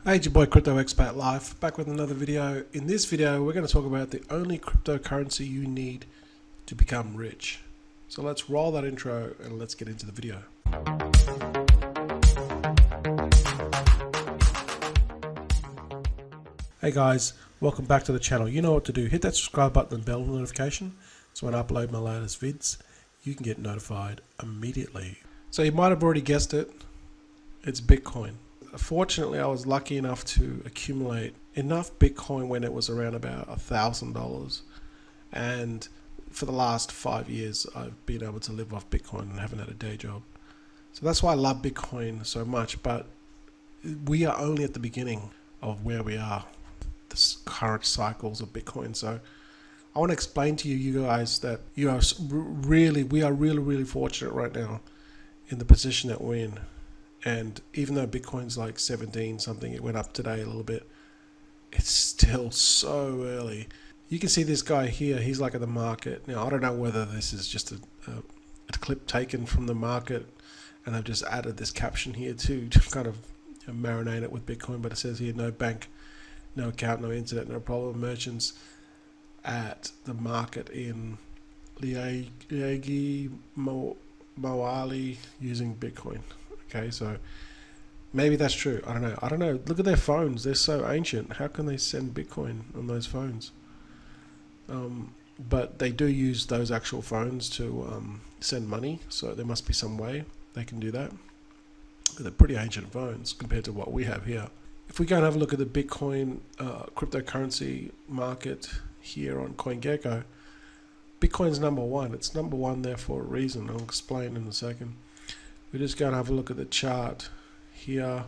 Hey, it's your boy Crypto Expat Live, back with another video. In this video, we're going to talk about the only cryptocurrency you need to become rich. So let's roll that intro and let's get into the video. Hey guys, welcome back to the channel. You know what to do. Hit that subscribe button and bell notification so when I upload my latest vids, you can get notified immediately. So you might have already guessed it, it's Bitcoin. Fortunately, I was lucky enough to accumulate enough Bitcoin when it was around about $1,000, and for the last 5 years I've been able to live off Bitcoin and haven't had a day job. So that's why I love Bitcoin so much. But we are only at the beginning of where we are, the current cycles of Bitcoin. So I want to explain to you guys that we are really fortunate right now in the position that we're in. And even though Bitcoin's like 17 something, it went up today a little bit, it's still so early. You can see this guy here, he's like at the market. Now, I don't know whether this is just a clip taken from the market and I've just added this caption here to kind of marinate it with Bitcoin, but it says here, no bank, no account, no internet, no problem. Merchants at the market in Liagi, Moali using Bitcoin. Okay, so maybe that's true. I don't know. Look at their phones. They're so ancient. How can they send Bitcoin on those phones? But they do use those actual phones to send money. So there must be some way they can do that. But they're pretty ancient phones compared to what we have here. If we go and have a look at the Bitcoin cryptocurrency market here on CoinGecko, Bitcoin's number one. It's number one there for a reason. I'll explain in a second. We're just going to have a look at the chart here.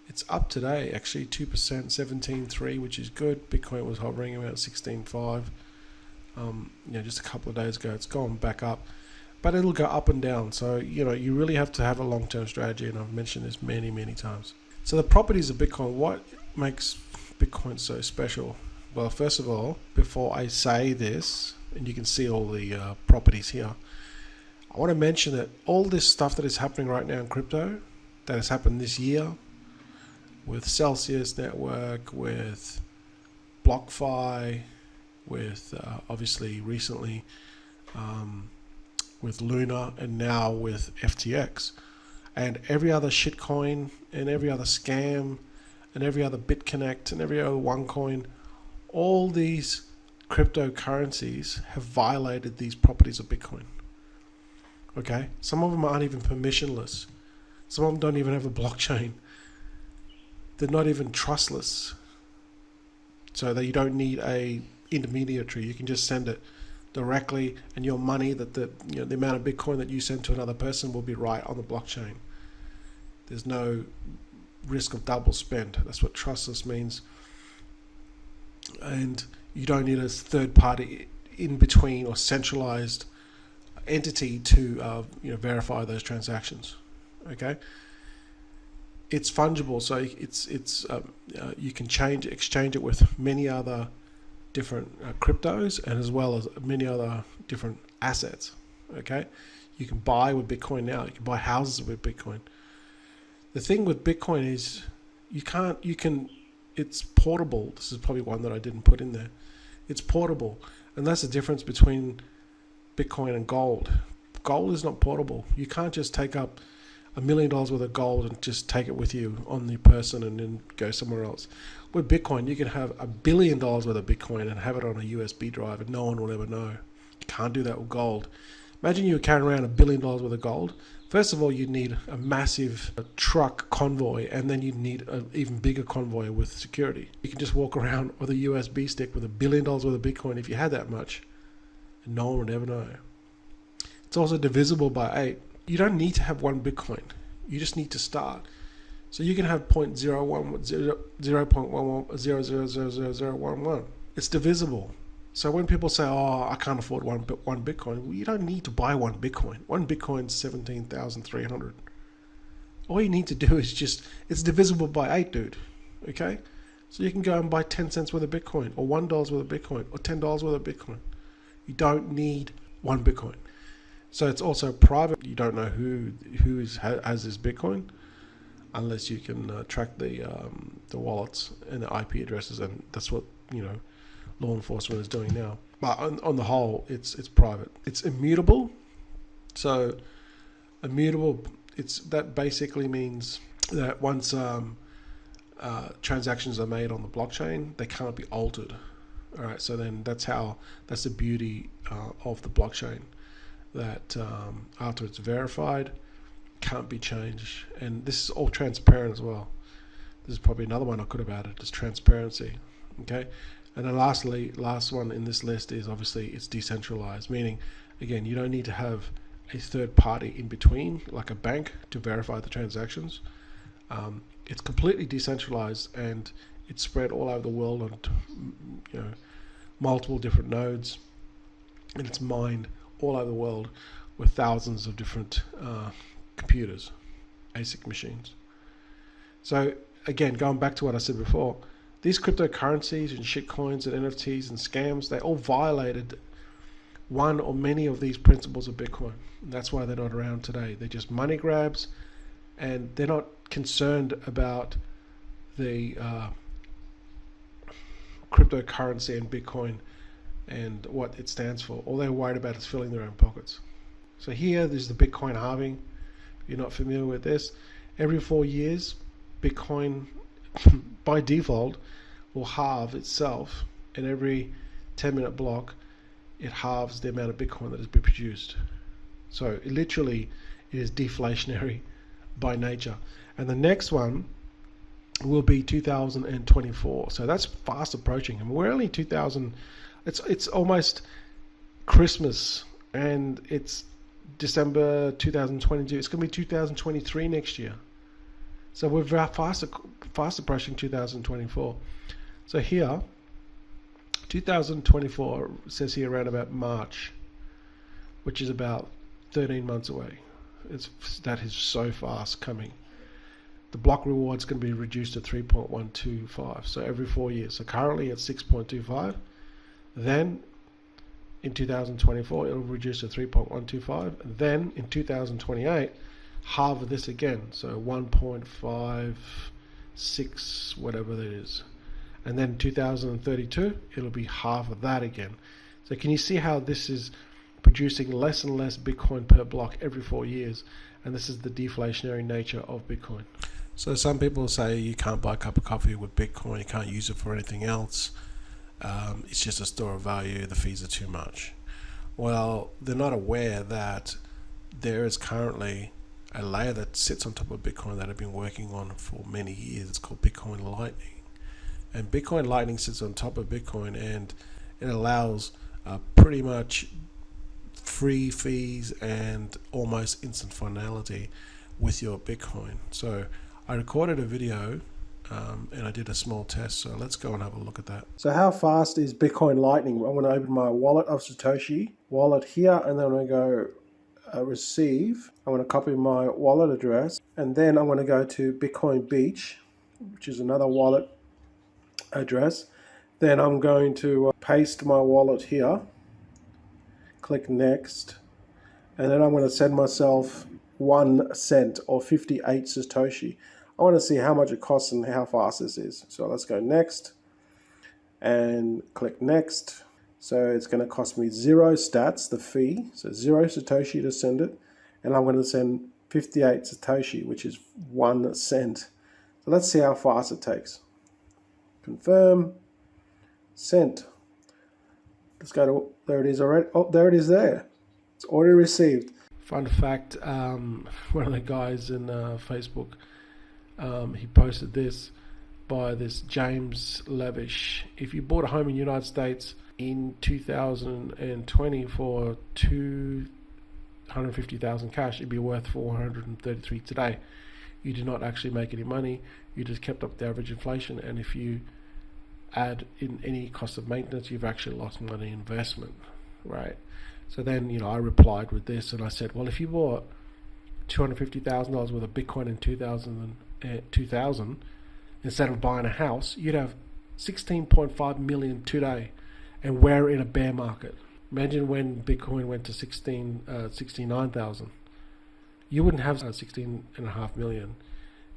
It's up today, actually 2%, 17.3, which is good. Bitcoin was hovering around 16.5. Just a couple of days ago, it's gone back up, but it'll go up and down. So you really have to have a long-term strategy, and I've mentioned this many times. So the properties of Bitcoin, what makes Bitcoin so special? Well, first of all, before I say this, and you can see all the properties here, I want to mention that all this stuff that is happening right now in crypto, that has happened this year, with Celsius Network, with BlockFi, with obviously recently with Luna, and now with FTX, and every other shitcoin, and every other scam, and every other BitConnect, and every other OneCoin, all these cryptocurrencies have violated these properties of Bitcoin. Okay, some of them aren't even permissionless. Some of them don't even have a blockchain. They're not even trustless. So that you don't need a intermediary. You can just send it directly, and your money, the amount of Bitcoin that you send to another person will be right on the blockchain. There's no risk of double spend. That's what trustless means. And you don't need a third party in between or centralized entity to verify those transactions. Okay, it's fungible, so you can exchange it with many other different cryptos, and as well as many other different assets. Okay, you can buy with Bitcoin now. You can buy houses with Bitcoin. The thing with Bitcoin is it's portable. This is probably one that I didn't put in there. It's portable, and that's the difference between Bitcoin and gold. Gold is not portable. You can't just take up $1 million worth of gold and just take it with you on the person and then go somewhere else. With Bitcoin, you can have $1 billion worth of Bitcoin and have it on a USB drive, and no one will ever know. You can't do that with gold. Imagine you were carrying around $1 billion worth of gold. First of all, you'd need a massive truck convoy, and then you'd need an even bigger convoy with security. You can just walk around with a USB stick with $1 billion worth of Bitcoin if you had that much, and no one would ever know. It's also divisible by 8. You don't need to have one Bitcoin. You just need to start. So you can have 0.01100000011. It's divisible. So when people say, "Oh, I can't afford one Bitcoin," well, you don't need to buy one Bitcoin. One Bitcoin's 17,300. All you need to do is it's divisible by 8, dude. Okay? So you can go and buy 10 cents worth of Bitcoin, or $1 worth of Bitcoin, or $10 worth of Bitcoin. You don't need one Bitcoin. So it's also private. You don't know who has this Bitcoin. unless you can track the wallets and the IP addresses, and that's what law enforcement is doing now. But on the whole, it's private. It's immutable. So immutable, that basically means that once transactions are made on the blockchain, they can't be altered. All right, so then that's the beauty of the blockchain, that after it's verified, can't be changed. And this is all transparent as well. This is probably another one I could have added, is transparency. Okay, and then last one in this list is obviously it's decentralized, meaning again you don't need to have a third party in between like a bank to verify the transactions. It's completely decentralized, and it's spread all over the world on multiple different nodes, and it's mined all over the world with thousands of different computers, ASIC machines. So again, going back to what I said before, these cryptocurrencies and shitcoins and NFTs and scams, they all violated one or many of these principles of Bitcoin. And that's why they're not around today. They're just money grabs, and they're not concerned about the cryptocurrency and Bitcoin and what it stands for. All they're worried about is filling their own pockets. So here, there's the Bitcoin halving. If you're not familiar with this, every 4 years, Bitcoin by default will halve itself, and every 10-minute block it halves the amount of Bitcoin that has been produced. So it literally is deflationary by nature. And the next one will be 2024. So that's fast approaching, and we're only 2000. It's almost Christmas, and it's December 2022. It's going to be 2023 next year. So we're fast approaching 2024. So here, 2024 says here around about March, which is about 13 months away. That is so fast coming. The block reward is going to be reduced to 3.125. So every 4 years. So currently it's 6.25. Then in 2024 it'll reduce to 3.125. Then in 2028 half of this again, so 1.56 whatever that is. And then 2032 it'll be half of that again. So can you see how this is producing less and less Bitcoin per block every 4 years? And this is the deflationary nature of Bitcoin. So some people say you can't buy a cup of coffee with Bitcoin, you can't use it for anything else. It's just a store of value, the fees are too much. Well, they're not aware that there is currently a layer that sits on top of Bitcoin that I've been working on for many years. It's called Bitcoin Lightning. And Bitcoin Lightning sits on top of Bitcoin, and it allows pretty much free fees and almost instant finality with your Bitcoin. So I recorded a video and I did a small test, so let's go and have a look at that. So how fast is Bitcoin Lightning? I'm going to open my wallet of Satoshi wallet here, and then I'm going to go receive. I'm going to copy my wallet address, and then I'm going to go to Bitcoin Beach, which is another wallet address. Then I'm going to paste my wallet here, click next, and then I'm going to send myself 1 cent or 58 Satoshi. I want to see how much it costs and how fast this is. So let's go next and click next. So it's going to cost me 0 stats, the fee, so 0 Satoshi to send it, and I'm going to send 58 Satoshi, which is 1 cent. So let's see how fast it takes. Confirm, sent. Let's go to, there it is already. Oh, there it is there. It's already received. Fun fact, one of the guys in Facebook, he posted this by this James Lavish. If you bought a home in the United States in 2020 for $250,000 cash, it'd be worth $433 today. You did not actually make any money. You just kept up the average inflation, and if you add in any cost of maintenance, you've actually lost money investment, right? So then, I replied with this, and I said, well, if you bought $250,000 worth of Bitcoin in 2000, instead of buying a house, you'd have 16.5 million today, and we're in a bear market. Imagine when Bitcoin went to 69,000. You wouldn't have 16.5 million.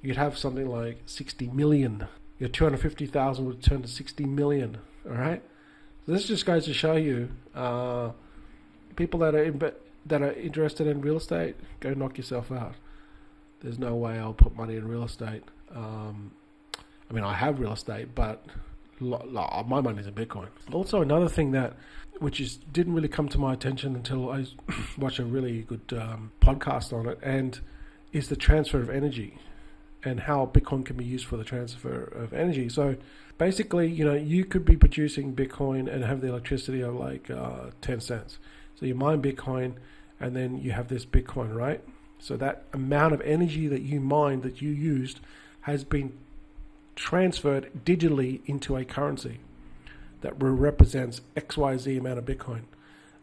you'd have something like 60 million. Your 250,000 would turn to 60 million. All right. So this just goes to show you, people that are interested in real estate, go knock yourself out. There's no way I'll put money in real estate. I mean, I have real estate, but my money's in Bitcoin. Also, another thing didn't really come to my attention until I watched a really good podcast on it, and is the transfer of energy and how Bitcoin can be used for the transfer of energy. So basically, you could be producing Bitcoin and have the electricity of like 10 cents. So you mine Bitcoin and then you have this Bitcoin, right? So that amount of energy that you mined, that you used, has been transferred digitally into a currency that represents XYZ amount of Bitcoin.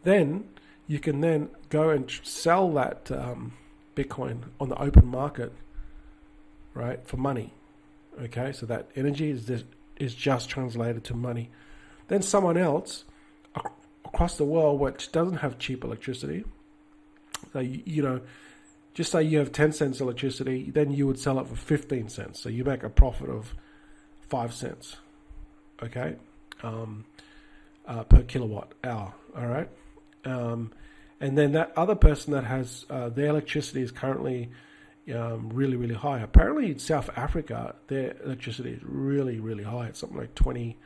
Then you can then go and sell that Bitcoin on the open market, right, for money. Okay, so that energy is just translated to money. Then someone else across the world which doesn't have cheap electricity, so just say you have 10 cents electricity, then you would sell it for 15 cents. So you make a profit of 5 cents, okay, per kilowatt hour, all right? And then that other person that has their electricity is currently really, really high. Apparently in South Africa, their electricity is really, really high. It's something like 20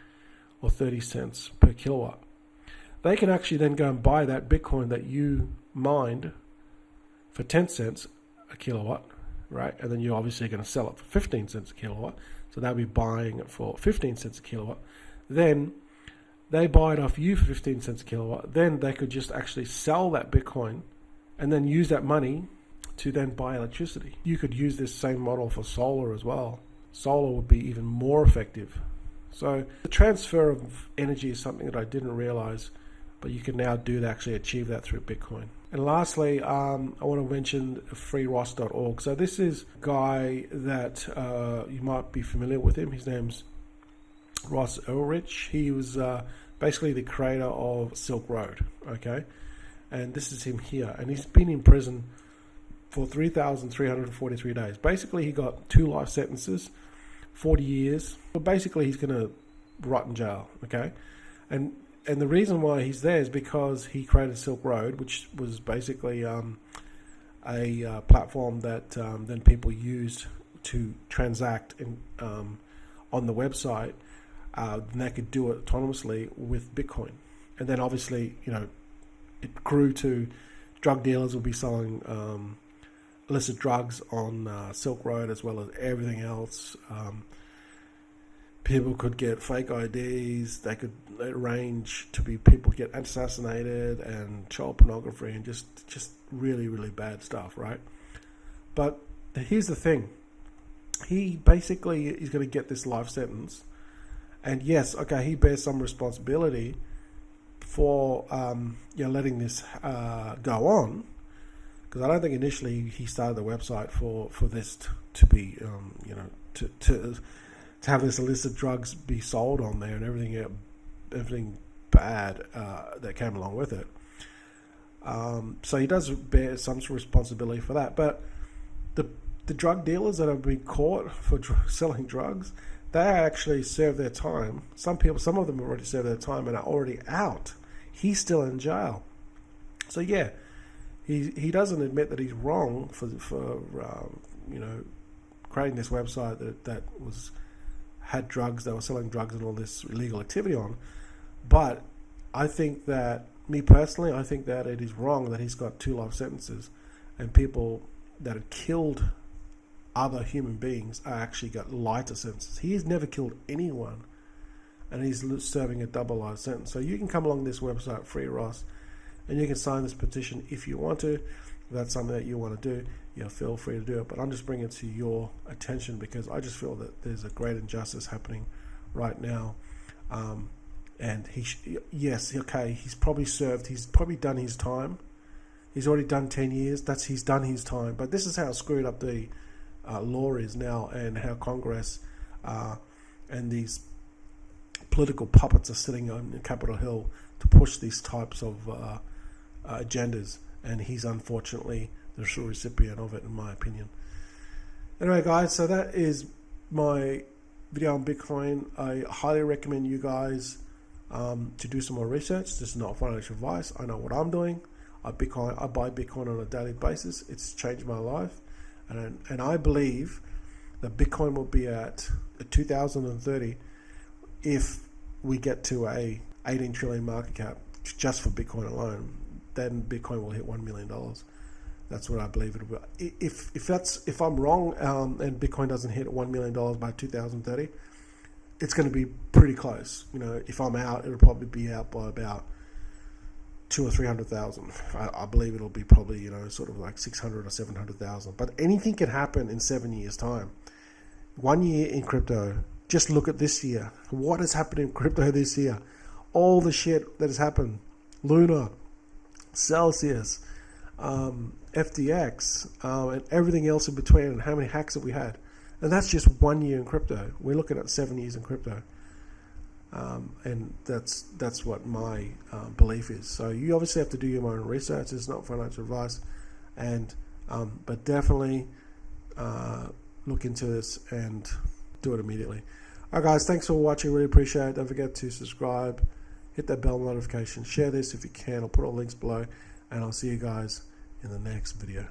or 30 cents per kilowatt. They can actually then go and buy that Bitcoin that you mined for 10 cents a kilowatt, right? And then you're obviously going to sell it for 15 cents a kilowatt. So they'll be buying it for 15 cents a kilowatt. Then they buy it off you for 15 cents a kilowatt. Then they could just actually sell that Bitcoin and then use that money to then buy electricity. You could use this same model for solar as well. Solar would be even more effective. So the transfer of energy is something that I didn't realize, but you can now do to actually achieve that through Bitcoin. And lastly, I want to mention freeross.org. So this is a guy that you might be familiar with him. His name's Ross Ulrich. He was basically the creator of Silk Road, okay? And this is him here. And he's been in prison for 3,343 days. Basically, he got 2 life sentences, 40 years. But basically, he's going to rot in jail, okay? And the reason why he's there is because he created Silk Road, which was basically a platform that then people used to transact on the website. And they could do it autonomously with Bitcoin. And then obviously, it grew to drug dealers will be selling illicit drugs on Silk Road as well as everything else. People could get fake IDs. They could arrange to be people get assassinated and child pornography and just really, really bad stuff, right? But here's the thing. He basically is going to get this life sentence. And yes, okay, he bears some responsibility for letting this go on. Because I don't think initially he started the website for this to be, to have this illicit drugs be sold on there and everything bad that came along with it. So he does bear some responsibility for that. But the drug dealers that have been caught for selling drugs, they actually serve their time. Some of them already served their time and are already out. He's still in jail. So yeah, he doesn't admit that he's wrong for creating this website that had drugs, they were selling drugs and all this illegal activity on. But I think that, me personally, I think that it is wrong that he's got 2 life sentences and people that had killed other human beings are actually got lighter sentences. He's never killed anyone and he's serving a double life sentence. So you can come along this website, Free Ross, and you can sign this petition if you want to. If that's something that you want to do, feel free to do it. But I'm just bringing it to your attention because I just feel that there's a great injustice happening right now. And he's probably served. He's probably done his time. He's already done 10 years. He's done his time. But this is how screwed up the law is now, and how Congress and these political puppets are sitting on Capitol Hill to push these types of agendas. And he's unfortunately the recipient of it, in my opinion. Anyway, guys, so that is my video on Bitcoin. I highly recommend you guys to do some more research. This is not financial advice. I know what I'm doing. I buy Bitcoin on a daily basis. It's changed my life, and I believe that Bitcoin will be at 2030 if we get to a 18 trillion market cap just for Bitcoin alone. Then Bitcoin will hit $1 million. That's what I believe it will be. If I'm wrong and Bitcoin doesn't hit $1 million by 2030, it's going to be pretty close. You know, if I'm out, it'll probably be out by about 200,000 or 300,000. I believe it'll be probably, you know, sort of like 600 or 700,000. But anything can happen in 7 years' time. 1 year in crypto. Just look at this year. What has happened in crypto this year? All the shit that has happened. Luna, Celsius, FTX, and everything else in between, and how many hacks have we had? And that's just 1 year in crypto. We're looking at 7 years in crypto. And that's what my belief is. So you obviously have to do your own research. It's not financial advice, and but definitely look into this and do it immediately. All right, guys, thanks for watching. Really appreciate it. Don't forget to subscribe, hit that bell notification, share this if you can. I'll put all links below, and I'll see you guys in the next video.